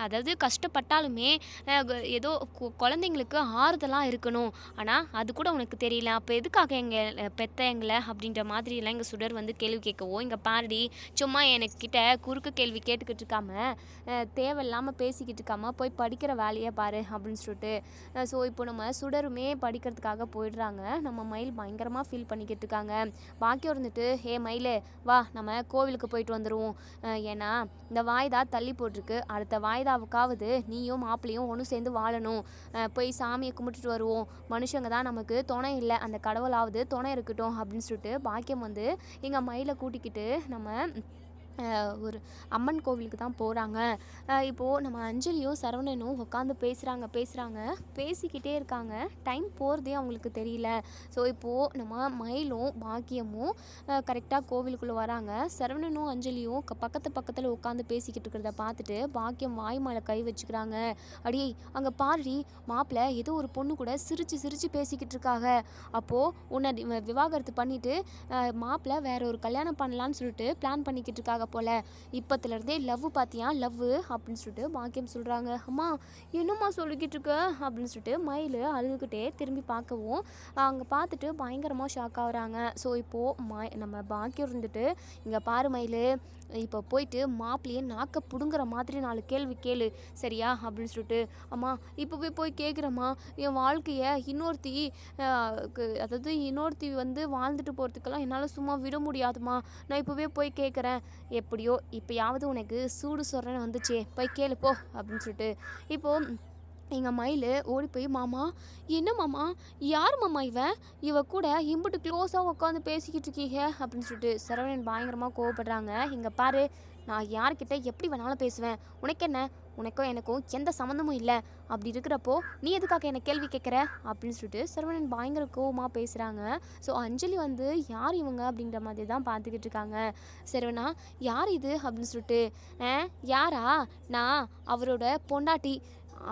அதாவது கஷ்டப்பட்டாலுமே ஏதோ குழந்தைங்களுக்கு ஆறுதலாக இருக்கணும், ஆனால் அது கூட உனக்கு தெரியல, அப்போ எதுக்காக பெத்த எங்களை அப்படின்ற மாதிரியெல்லாம் இங்கே சுடர் வந்து கேள்வி கேட்கவோ, இங்கே பாரடி சும்மா எனக்கிட்ட குறுக்கு கேள்வி கேட்டுக்கிட்டு இருக்காம தேவையில்லாமல் பேசிக்கிட்டு இருக்காம போய் படிக்கிற வேலையை பாரு அப்படின்னு சொல்லிட்டு, ஸோ இப்போ நம்ம சுடருமே படிக்கிறதுக்காக போயிடுறாங்க. நம்ம மயில் பயங்கரமாக ஃபீல் பண்ணிக்கிட்டு இருக்காங்க. பாக்கியம் இருந்துட்டு, ஹே மயிலே வா நம்ம கோவிலுக்கு போயிட்டு வந்துடுவோம், ஏன்னா இந்த வாய்தா தள்ளி போட்டிருக்கு, அடுத்த வாய்தாவுக்காவது நீயும் மாப்பிள்ளையும் ஒன்று சேர்ந்து வாழணும், போய் சாமியை கும்பிட்டுட்டு வருவோம், மனுஷங்க தான் நமக்கு துணை இல்லை, அந்த கடவுளாவது துணை இருக்கட்டும் அப்படின்னு சொல்லிட்டு பாக்கியம் வந்து எங்கள் மயிலை கூட்டிக்கிட்டு நம்ம ஒரு அம்மன் கோவிலுக்கு தான் போகிறாங்க. இப்போது நம்ம அஞ்சலியும் சரவணனும் உட்காந்து பேசிக்கிட்டே இருக்காங்க. டைம் போகிறதே அவங்களுக்கு தெரியல. ஸோ இப்போது நம்ம மயிலும் பாக்கியமும் கரெக்டாக கோவிலுக்குள்ளே வராங்க. சரவணனும் அஞ்சலியும் பக்கத்தில் உட்காந்து பேசிக்கிட்டு இருக்கிறத பார்த்துட்டு பாக்கியம் வாய் மேலே கை வச்சுக்கிறாங்க. அடியே அங்கே பாரு, மாப்பிள்ளை ஏதோ ஒரு பொண்ணு கூட சிரித்து பேசிக்கிட்டு இருக்காங்க, அப்போது உன்னை விவாகரத்து பண்ணிவிட்டு மாப்பிள்ளை வேற ஒரு கல்யாணம் பண்ணலான்னு சொல்லிட்டு பிளான் பண்ணிக்கிட்டு இருக்காங்க போல், இப்போத்துலேருந்தே லவ் பார்த்தியா லவ் அப்படின்னு சொல்லிட்டு பாக்கியம் சொல்கிறாங்க. அம்மா என்னம்மா சொல்லிக்கிட்டு இருக்க அப்படின்னு சொல்லிட்டு மயில் அழுதுகிட்டே திரும்பி பார்க்கவும் அங்கே பார்த்துட்டு பயங்கரமாக ஷாக் ஆகுறாங்க. ஸோ இப்போது நம்ம பாக்கியம் இருந்துட்டு, இங்கே பாரு மயில், இப்போ போயிட்டு மாப்பிள்ளையே நாக்க பிடுங்குற மாதிரி 4 கேள்வி கேளு சரியா அப்படின்னு சொல்லிட்டு, அம்மா இப்போவே போய் கேட்குறம்மா, என் வாழ்க்கையை இன்னொருத்தி வந்து வாழ்ந்துட்டு போகிறதுக்கெல்லாம் என்னால் சும்மா விட முடியாதுமா, நான் இப்போவே போய் கேட்குறேன், எப்படியோ இப்போயாவது உனக்கு சூடு சொல்கிறேன்னு வந்துச்சே போய் கேளு போ அப்படின்னு சொல்லிட்டு, இப்போது எங்கள் மயில் ஓடி போய், மாமா என்ன மாமா, யார் மாமா இவ கூட இம்புட்டு க்ளோஸாக உட்காந்து பேசிக்கிட்டு இருக்கீங்க அப்படின்னு சொல்லிட்டு சரவணன் பயங்கரமாக கோவப்படுறாங்க. இங்கே பாரு, நான் யார்கிட்ட எப்படி வேணாலும் பேசுவேன், உனக்கு என்ன, உனக்கும் எனக்கும் எந்த சம்மந்தமும் இல்லை, அப்படி இருக்கிறப்போ நீ எதுக்காக என்னை கேள்வி கேட்குற அப்படின்னு சொல்லிட்டு சரவணன் பயங்கர கோவமாக பேசுகிறாங்க. ஸோ அஞ்சலி வந்து யார் இவங்க அப்படின்ற மாதிரி தான் பார்த்துக்கிட்டு இருக்காங்க. சரவணா யார் இது அப்படின்னு சொல்லிட்டு, யாரா, நான் அவரோட பொண்டாட்டி,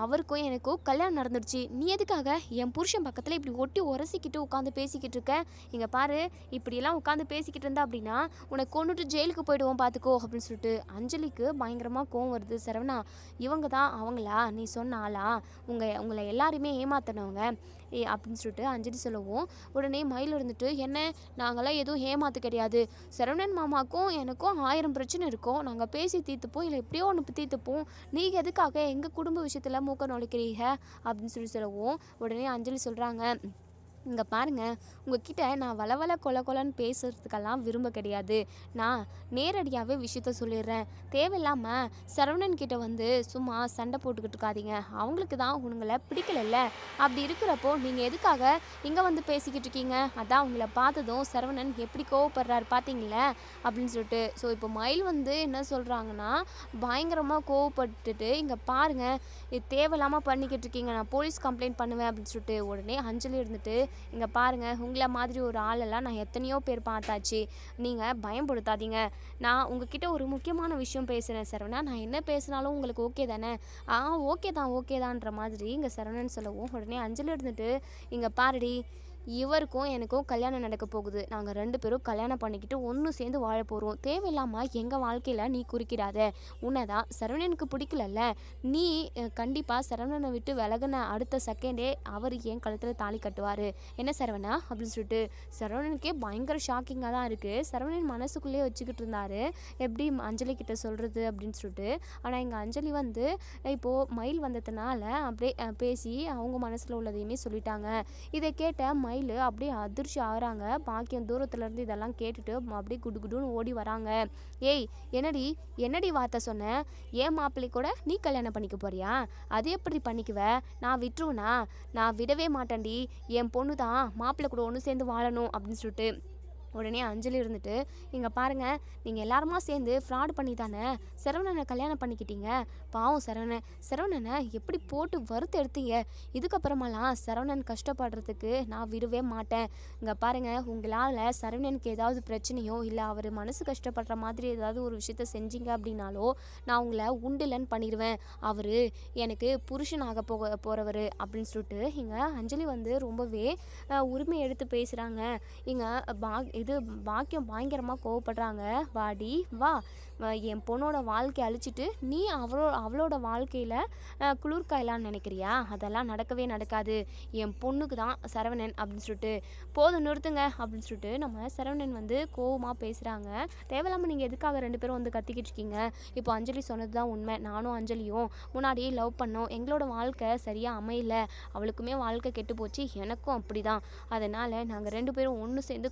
அவருக்கும் எனக்கும் கல்யாணம் நடந்துடுச்சு. நீ எதுக்காக என் புருஷன் பக்கத்தில் இப்படி ஒட்டி உரசிக்கிட்டு உட்காந்து பேசிக்கிட்டு இருக்க? இங்கே பாரு, இப்படியெல்லாம் உட்காந்து பேசிக்கிட்டு இருந்தா அப்படின்னா உனக்கு கொண்டுட்டு ஜெயிலுக்கு போயிடுவோம் பார்த்துக்கோ அப்படின்னு சொல்லிட்டு அஞ்சலிக்கு பயங்கரமாக கோவம் வருது. சரவணா, இவங்க தான் அவங்களா நீ சொன்ன ஆளா? உங்களை எல்லாருமே ஏமாத்தினவங்க அப்படின்னு சொல்லிட்டு அஞ்சலி சொல்லவும், உடனே மயில் இருந்துட்டு, என்ன நாங்களாம் எதுவும் ஏமாத்து கிடையாது. சரவணன் மாமாக்கும் எனக்கும் 1000 பிரச்சனை இருக்கும். நாங்கள் பேசி தீர்த்துப்போம், இல்லை எப்படியோ ஒன்று தீர்த்துப்போம். நீங்கள் எதுக்காக எங்கள் குடும்ப விஷயத்தில் மூக்க நுழைக்கிறீங்க அப்படின்னு சொல்லவும், உடனே அஞ்சலி சொல்கிறாங்க, இங்கே பாருங்க, உங்ககிட்ட நான் வளவள கொல கொலன்னு பேசுறதுக்கெல்லாம் விரும்ப கிடையாது. நான் நேரடியாகவே விஷயத்த சொல்லிடுறேன். தேவையில்லாமல் சரவணன் கிட்ட வந்து சும்மா சண்டை போட்டுக்கிட்டு இருக்காதீங்க. அவங்களுக்கு தான் உங்களை பிடிக்கலல்ல. அப்படி இருக்கிறப்போ நீங்கள் எதுக்காக இங்கே வந்து பேசிக்கிட்டு இருக்கீங்க? அதான் உங்களை பார்த்ததும் சரவணன் எப்படி கோவப்படுறாரு பார்த்தீங்களே அப்படின்னு சொல்லிட்டு. ஸோ இப்போ மயில் வந்து என்ன சொல்கிறாங்கன்னா, பயங்கரமாக கோவப்பட்டுட்டு, இங்கே பாருங்கள், இது தேவையில்லாமல் பண்ணிக்கிட்டு இருக்கீங்க, நான் போலீஸ் கம்ப்ளைண்ட் பண்ணுவேன் அப்படின்னு சொல்லிட்டு. உடனே அஞ்சலி இருந்துட்டு, இங்கே பாருங்கள், உங்களை மாதிரி ஒரு ஆளெல்லாம் நான் எத்தனையோ பேர் பார்த்தாச்சு. நீங்கள் பயன்படுத்தாதீங்க. நான் உங்ககிட்ட ஒரு முக்கியமான விஷயம் பேசுகிறேன் சரவணா. நான் என்ன பேசினாலும் உங்களுக்கு ஓகே தானே? ஓகே தான்ற மாதிரி இங்கே சரவணன் சொல்லவும், உடனே அஞ்சலி இருந்துட்டு, இங்கே பாருடி, இவருக்கும் எனக்கும் கல்யாணம் நடக்க போகுது. நாங்கள் 2 பேரும் கல்யாணம் பண்ணிக்கிட்டு ஒன்று சேர்ந்து வாழ போகிறோம். தேவையில்லாமல் எங்கள் வாழ்க்கையில் நீ குறுக்கிடாத. உன்னை தான் சரவணனுக்கு பிடிக்கலல்ல. நீ கண்டிப்பாக சரவணனை விட்டு விலகின அடுத்த செகண்டே அவர் என் கழுத்தில் தாலி கட்டுவார். என்ன சரவணா அப்படின்னு சொல்லிட்டு சரவணனுக்கே பயங்கர ஷாக்கிங்காக தான் இருக்குது. சரவணன் மனசுக்குள்ளேயே வச்சுக்கிட்டு இருந்தார், எப்படி அஞ்சலி கிட்ட சொல்கிறது அப்படின்னு சொல்லிட்டு. ஆனால் எங்கள் அஞ்சலி வந்து இப்போது மயில் வந்ததுனால அப்படியே பேசி அவங்க மனசில் உள்ளதையுமே சொல்லிட்டாங்க. இதை கேட்ட மயில் அப்படியே அதிர்ச்சி ஆகுறாங்க. பாக்கியம் தூரத்துலேருந்து இதெல்லாம் கேட்டுட்டு அப்படியே குடுகுடுன்னு ஓடி வராங்க. ஏய், என்னடி வார்த்தை சொன்ன? ஏன் மாப்பிள்ளை கூட நீ கல்யாணம் பண்ணிக்க போறியா? அது எப்படி பண்ணிக்குவ? நான் விட்டுருவனா? நான் விடவே மாட்டேன்டி. என் பொண்ணு தான் மாப்பிள்ளை கூட ஒன்று சேர்ந்து வாழணும் அப்படின்னு சொல்லிட்டு. உடனே அஞ்சலி இருந்துட்டு, இங்கே பாருங்கள், நீங்கள் எல்லாருமா சேர்ந்து ஃப்ராட் பண்ணி தானே சரவணனை கல்யாணம் பண்ணிக்கிட்டீங்க. பாவம் சரவணனை எப்படி போட்டு வறுத்து எடுத்தீங்க. இதுக்கப்புறமெல்லாம் சரவணன் கஷ்டப்படுறதுக்கு நான் விடவே மாட்டேன். இங்கே பாருங்கள், உங்களால் சரவணனுக்கு ஏதாவது பிரச்சனையோ இல்லை அவர் மனசு கஷ்டப்படுற மாதிரி ஏதாவது ஒரு விஷயத்த செஞ்சீங்க அப்படின்னாலோ நான் உங்களை உண்டுலன்னு பண்ணிடுவேன். அவர் எனக்கு புருஷனாக போகிறவர் அப்படின்னு சொல்லிட்டு இங்கே அஞ்சலி வந்து ரொம்பவே உரிமை எடுத்து பேசுகிறாங்க. இங்கே பாக்கியம் பயங்கரமாக கோவப்படுறாங்க. வாடி வா, என் பொண்ணோட வாழ்க்கையை அழிச்சிட்டு நீ அவளோட வாழ்க்கையில் குளிர்காயலான்னு நினைக்கிறியா? அதெல்லாம் நடக்கவே நடக்காது. என் பொண்ணுக்கு தான் சரவணன் அப்படின்னு சொல்லிட்டு. போதும் நிறுத்துங்க அப்படின்னு சொல்லிட்டு நம்ம சரவணன் வந்து கோவமாக பேசுகிறாங்க. தேவையில்லாமல் நீங்கள் எதுக்காக 2 பேரும் வந்து கத்திக்கிட்டு இருக்கீங்க? இப்போ அஞ்சலி சொன்னது தான் உண்மை. நானும் அஞ்சலியும் முன்னாடியே லவ் பண்ணோம். எங்களோட வாழ்க்கை சரியாக அமையல. அவளுக்குமே வாழ்க்கை கெட்டு போச்சு, எனக்கும் அப்படி தான். அதனால் நாங்கள் 2 பேரும் ஒன்று சேர்ந்து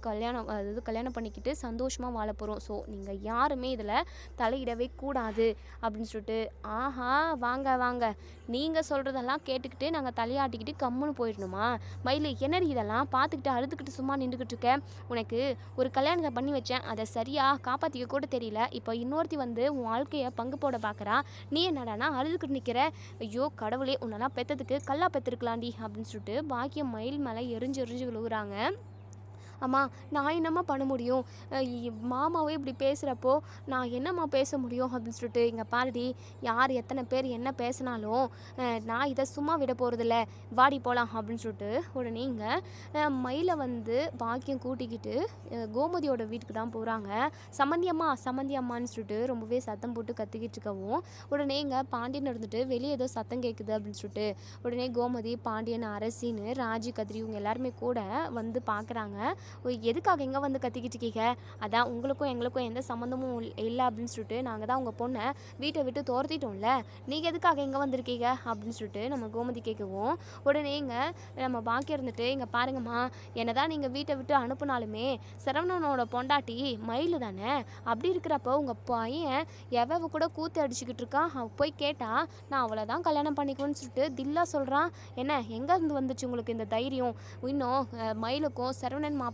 கல்யாணம் பண்ணிக்கிட்டு சந்தோஷமாக வாழ போகிறோம். ஸோ நீங்கள் யாருமே இதில் தலையிடவே கூடாது அப்படின்னு சொல்லிட்டு. ஆஹா, வாங்க, நீங்கள் சொல்கிறதெல்லாம் கேட்டுக்கிட்டு நாங்கள் தலையாட்டிக்கிட்டு கம்முன்னு போயிடணுமா? மயில், என்னடி இதெல்லாம் பார்த்துக்கிட்டு அழுதுகிட்டு சும்மா நின்றுக்கிட்டு இருக்க? உனக்கு ஒரு கல்யாணத்தை பண்ணி வச்சேன், அதை சரியாக காப்பாற்றிக்க கூட தெரியல. இப்போ இன்னொருத்தி வந்து உன் வாழ்க்கையை பங்கு போட பார்க்குறா. நீ என்னடானா அழுதுகிட்டு நிற்கிற? ஐயோ கடவுளே, உன்னெல்லாம் பெற்றதுக்கு கல்லா பெற்றுருக்கலாண்டி அப்படின்னு சொல்லிட்டு பாக்கியம் மயில் மேலே எரிஞ்சு விழுகுறாங்க. அம்மா, நான் என்னம்மா பண்ண முடியும்? மாமாவே இப்படி பேசுகிறப்போ நான் என்னம்மா பேச முடியும் அப்படின்னு சொல்லிட்டு. இங்கே பாருடி, யார் எத்தனை பேர் என்ன பேசினாலும் நான் இதை சும்மா விட போகிறதில்ல. வாடி போகலாம் அப்படின்னு சொல்லிட்டு. உடனே இங்கே மயிலை வந்து பாக்கியம் கூட்டிக்கிட்டு கோமதியோட வீட்டுக்கு தான் போகிறாங்க. சம்மந்தியம்மான்னு சொல்லிட்டு ரொம்பவே சத்தம் போட்டு கத்திக்கிட்டு இருக்கவும், உடனே இங்கே பாண்டியன் இருந்துட்டு வெளியே ஏதோ சத்தம் கேட்குது அப்படின்னு சொல்லிட்டு. உடனே கோமதி, பாண்டியன், அரசின்னு ராஜி, கதிரி இவங்க எல்லாருமே கூட வந்து பார்க்குறாங்க. எதுக்காக எங்கே வந்து கத்திக்கிட்டு இருக்கீங்க? அதான் உங்களுக்கும் எங்களுக்கும் எந்த சம்மந்தமும் இல்லை அப்படின்னு சொல்லிட்டு நாங்கள் தான் உங்கள் பொண்ணை வீட்டை விட்டு துரத்திட்டோம்ல. நீங்கள் எதுக்காக எங்கே வந்திருக்கீங்க அப்படின்னு சொல்லிட்டு நம்ம கோமதி கேட்கவும், உடனே இங்கே நம்ம பாக்கியம் இருந்துட்டு, இங்கே பாருங்கம்மா, என்னதான் நீங்கள் வீட்டை விட்டு அனுப்புனாலுமே சரவணனோட பொண்டாட்டி மயில் தானே. அப்படி இருக்கிறப்போ உங்கள் பையன் எவ்வளவு கூட கூத்து அடிச்சுக்கிட்டு இருக்கான். போய் கேட்டால் நான் அவளை தான் கல்யாணம் பண்ணிக்குவேன்னு சொல்லிட்டு தில்லா சொல்கிறான். என்ன, எங்கேருந்து வந்துச்சு உங்களுக்கு இந்த தைரியம்? இன்னும் மயிலுக்கும் சரவணன் மாப்பிள்ளைக்கும்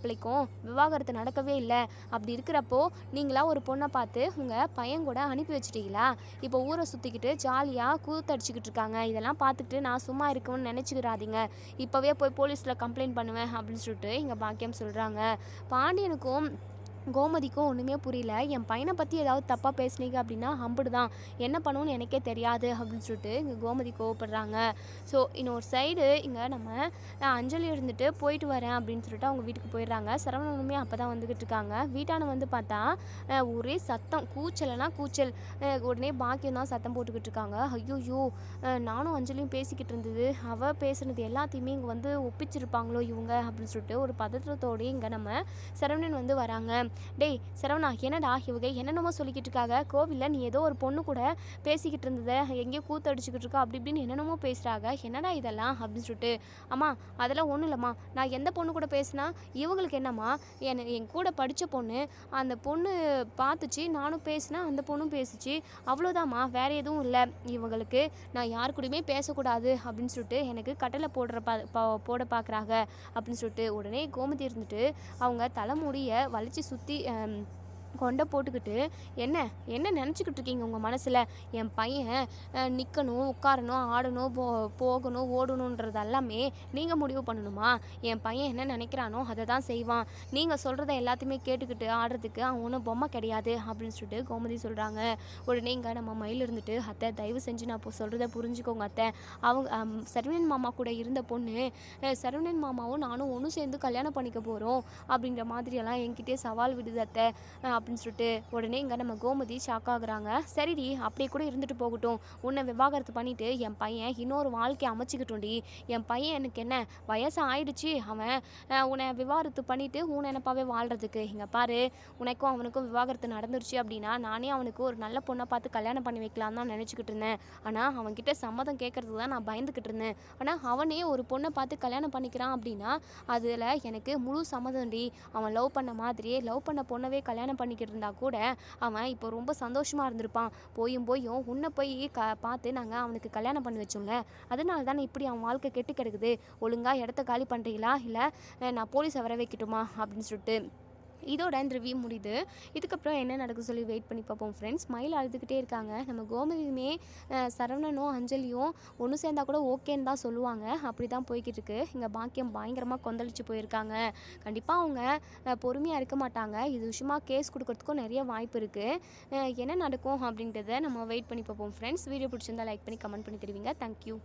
விவாகரத்து நடக்கவே இல்லை. அப்படி இருக்கிறப்போ நீங்களா ஒரு பொண்ணை பார்த்து உங்கள் பையன் கூட அனுப்பி வச்சிட்டீங்களா? இப்போ ஊரை சுற்றிக்கிட்டு ஜாலியாக கூத்தடிச்சிக்கிட்டு இருக்காங்க. இதெல்லாம் பார்த்துக்கிட்டு நான் சும்மா இருக்கணும்னு நினச்சிக்கிறாதீங்க. இப்போவே போய் போலீஸில் கம்ப்ளைண்ட் பண்ணுவேன் அப்படின்னு சொல்லிட்டு இங்கே பாக்கியம் சொல்கிறாங்க. பாண்டியனுக்கும் கோமதிக்கும் ஒன்றுமே புரியல. என் பையனை பற்றி ஏதாவது தப்பாக பேசுனீங்க அப்படின்னா அம்புடுதான், என்ன பண்ணணும்னு எனக்கே தெரியாது அப்படின்னு சொல்லிட்டு இங்கே கோமதி கோவப்படுறாங்க. ஸோ இன்னொரு சைடு இங்கே நம்ம அஞ்சலி இருந்துட்டு போயிட்டு வரேன் அப்படின்னு சொல்லிட்டு அவங்க வீட்டுக்கு போயிடுறாங்க. சரவணனுமே அப்போ தான் வந்துக்கிட்டு இருக்காங்க. வீட்டான வந்து பார்த்தா ஒரே சத்தம், கூச்சல்னா கூச்சல். உடனே பாக்கியம் தான் சத்தம் போட்டுக்கிட்டு இருக்காங்க. ஐயோயோ, நானும் அஞ்சலியும் பேசிக்கிட்டு இருந்தது, அவள் பேசுனது எல்லாத்தையுமே இங்கே வந்து ஒப்பிச்சிருப்பாங்களோ இவங்க அப்படின்னு சொல்லிட்டு ஒரு பதற்றத்தோடய இங்கே நம்ம சரவணன் வந்து வராங்க. டேய் சரவணா, என்னடா இவங்க என்னென்னமோ சொல்லிக்கிட்டு இருக்காங்க, கோவிலில் நீ ஏதோ ஒரு பொண்ணு கூட பேசிக்கிட்டு இருந்ததை எங்கேயோ கூத்தடிச்சுக்கிட்டு இருக்கா அப்படி இப்படின்னு என்னென்னமோ பேசுகிறாங்க, என்னடா இதெல்லாம் அப்படின்னு சொல்லிட்டு. அம்மா அதெல்லாம் ஒன்றும் இல்லைம்மா, நான் எந்த பொண்ணு கூட பேசினா இவங்களுக்கு என்னம்மா, என் கூட படித்த பொண்ணு, அந்த பொண்ணு பார்த்துச்சு, நானும் பேசினேன், அந்த பொண்ணும் பேசிச்சு, அவ்வளோதாம்மா, வேறு எதுவும் இல்லை. இவங்களுக்கு நான் யாரு கூடயுமே பேசக்கூடாது அப்படின்னு சொல்லிட்டு எனக்கு கட்டளை போட பார்க்குறாங்க அப்படின்னு சொல்லிட்டு. உடனே கோமதி இருந்துட்டு அவங்க தலைமுடியை வலிச்சு சுற்றி கொண்டை போட்டுக்கிட்டு, என்ன என்ன நினச்சிக்கிட்டு இருக்கீங்க உங்கள் மனசில்? என் பையன் நிற்கணும், உட்காரணும், ஆடணும், போகணும், ஓடணுன்றது எல்லாமே நீங்கள் முடிவு பண்ணணுமா? என் பையன் என்ன நினைக்கிறானோ அதை தான் செய்வான். நீங்கள் சொல்கிறத எல்லாத்தையுமே கேட்டுக்கிட்டு ஆடுறதுக்கு அவன் ஒன்றும் பொம்மை கிடையாது அப்படின்னு சொல்லிட்டு கோமதி சொல்கிறாங்க. உடனே இங்கே நம்ம மயில் இருந்துட்டு, அத்தை தயவு செஞ்சு நான் இப்போ சொல்கிறத புரிஞ்சுக்கோங்க அத்தை, அவங்க சரவணன் மாமா கூட இருந்த பொண்ணு, சரவணன் மாமாவும் நானும் ஒன்று சேர்ந்து கல்யாணம் பண்ணிக்க போகிறோம் அப்படிங்கிற மாதிரியெல்லாம் என்கிட்டே சவால் விடுது அத்தை அப்படின்னு சொல்லிட்டு. உடனே இங்கே நம்ம கோமதி ஷாக் ஆகுறாங்க. சரிடி, அப்படியே கூட இருந்துட்டு போகட்டும், உன்னை விவாகரத்து பண்ணிவிட்டு என் பையன் இன்னொரு வாழ்க்கையை அமைச்சிக்கிட்டோண்டி. என் பையன் எனக்கு என்ன வயசு ஆயிடுச்சு, அவன் உன்னை விவாகரத்து பண்ணிவிட்டு உன் நினைப்பாவே வாழ்கிறதுக்கு. இங்கே பாரு, உனக்கும் அவனுக்கும் விவாகரத்து நடந்துருச்சு அப்படின்னா நானே அவனுக்கு ஒரு நல்ல பொண்ணை பார்த்து கல்யாணம் பண்ணி வைக்கலாம் தான் நினச்சிக்கிட்டு இருந்தேன். ஆனால் அவன்கிட்ட சம்மதம் கேட்கறதுக்கு தான் நான் பயந்துக்கிட்டு இருந்தேன். ஆனால் அவனே ஒரு பொண்ணை பார்த்து கல்யாணம் பண்ணிக்கிறான் அப்படின்னா அதில் எனக்கு முழு சம்மதம்டி. அவன் லவ் பண்ண மாதிரியே லவ் பண்ண பொண்ணவே கல்யாணம் பண்ணிக்கிட்டு இருந்தா கூட அவன் இப்போ ரொம்ப சந்தோஷமாக இருந்திருப்பான். போயும் உன்னை போய் பார்த்து நாங்கள் அவனுக்கு கல்யாணம் பண்ணி வச்சோம்ல, அதனால தானே இப்படி அவன் வாழ்க்கை கெட்டு கிடக்குது. ஒழுங்காக இடத்த காலி பண்ணுறீங்களா, இல்லை நான் போலீஸை வர வைக்கட்டுமா அப்படின்னு சொல்லிட்டு. இதோட இந்த ரிவ்யூ முடியுது. இதுக்கப்புறம் என்ன நடக்குது சொல்லி வெயிட் பண்ணி பார்ப்போம் ஃப்ரெண்ட்ஸ். மயில் அழுதுகிட்டே இருக்காங்க. நம்ம கோமதியுமே சரவணனும் அஞ்சலியும் ஒன்று சேர்ந்தா கூட ஓகேன்னு தான் சொல்லுவாங்க. அப்படி தான் போய்கிட்டு இருக்கு. இங்கே பாக்கியம் பயங்கரமாக கொந்தளிச்சு போயிருக்காங்க. கண்டிப்பாக அவங்க பொறுமையாக இருக்க மாட்டாங்க. இது விஷயமாக கேஸ் கொடுக்கறதுக்கும் நிறைய வாய்ப்பு இருக்குது. என்ன நடக்கும் அப்படின்றத நம்ம வெயிட் பண்ணி பார்ப்போம் ஃப்ரெண்ட்ஸ். வீடியோ பிடிச்சிருந்தா லைக் பண்ணி கமெண்ட் பண்ணி தருவீங்க. தேங்க்யூ.